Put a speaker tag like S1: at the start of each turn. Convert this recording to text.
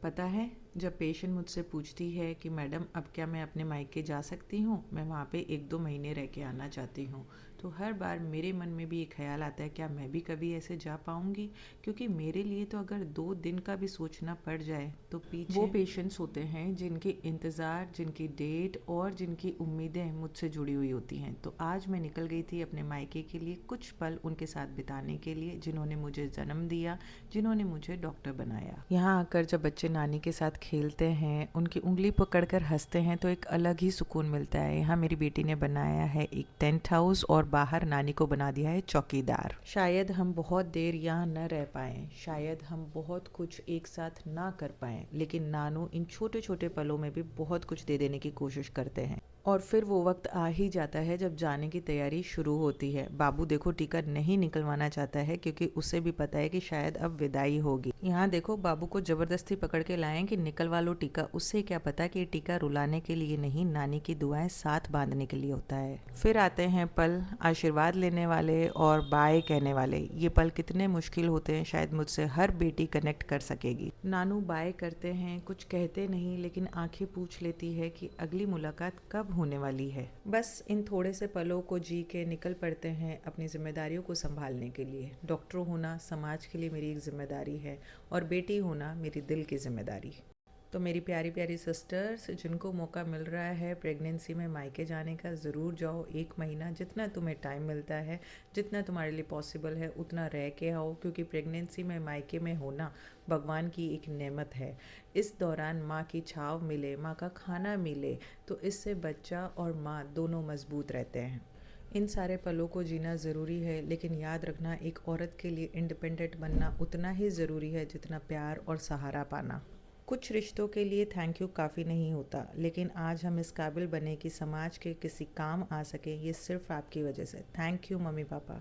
S1: पता है, जब पेशेंट मुझसे पूछती है कि मैडम अब क्या मैं अपने मायके जा सकती हूँ, मैं वहाँ पे 1-2 महीने रह के आना चाहती हूँ, तो हर बार मेरे मन में भी ये ख्याल आता है क्या मैं भी कभी ऐसे जा पाऊँगी? क्योंकि मेरे लिए तो अगर 2 दिन का भी सोचना पड़ जाए तो पीछे वो पेशेंट्स होते हैं जिनके इंतज़ार, जिनकी डेट और जिनकी उम्मीदें मुझसे जुड़ी हुई होती हैं। तो आज मैं निकल गई थी अपने मायके के लिए कुछ पल उनके साथ बिताने के लिए, जिन्होंने मुझे जन्म दिया, जिन्होंने मुझे डॉक्टर बनाया। यहाँ आकर जब बच्चे नानी के साथ खेलते हैं, उनकी उंगली पकड़कर हंसते हैं तो एक अलग ही सुकून मिलता है। यहाँ मेरी बेटी ने बनाया है एक टेंट हाउस और बाहर नानी को बना दिया है चौकीदार। शायद हम बहुत देर यहाँ न रह पाएं, शायद हम बहुत कुछ एक साथ ना कर पाएं, लेकिन नानू इन छोटे छोटे पलों में भी बहुत कुछ दे देने की कोशिश करते हैं। और फिर वो वक्त आ ही जाता है जब जाने की तैयारी शुरू होती है। बाबू देखो टीका नहीं निकलवाना चाहता है क्योंकि उसे भी पता है कि शायद अब विदाई होगी। यहाँ देखो बाबू को जबरदस्ती पकड़ के लाएं कि निकलवा लो टीका। उससे क्या पता कि टीका रुलाने के लिए नहीं, नानी की दुआएं साथ बांधने के लिए होता है। फिर आते हैं पल आशीर्वाद लेने वाले और बाय कहने वाले। ये पल कितने मुश्किल होते हैं, शायद मुझसे हर बेटी कनेक्ट कर सकेगी। नानू बाय करते हैं, कुछ कहते नहीं, लेकिन आंखें पूछ लेती है कि अगली मुलाकात कब होने वाली है। बस इन थोड़े से पलों को जी के निकल पड़ते हैं अपनी जिम्मेदारियों को संभालने के लिए। डॉक्टर होना समाज के लिए मेरी एक जिम्मेदारी है और बेटी होना मेरी दिल की जिम्मेदारी। तो मेरी प्यारी प्यारी सिस्टर्स, जिनको मौका मिल रहा है प्रेगनेंसी में मायके जाने का, ज़रूर जाओ। 1 महीना जितना तुम्हें टाइम मिलता है, जितना तुम्हारे लिए पॉसिबल है, उतना रह के आओ। क्योंकि प्रेगनेंसी में मायके में होना भगवान की एक नेमत है। इस दौरान माँ की छाव मिले, माँ का खाना मिले, तो इससे बच्चा और माँ दोनों मजबूत रहते हैं। इन सारे पलों को जीना ज़रूरी है, लेकिन याद रखना एक औरत के लिए इंडिपेंडेंट बनना उतना ही ज़रूरी है जितना प्यार और सहारा पाना। कुछ रिश्तों के लिए थैंक यू काफ़ी नहीं होता, लेकिन आज हम इस काबिल बने कि समाज के किसी काम आ सके, ये सिर्फ आपकी वजह से। Thank you mummy papa.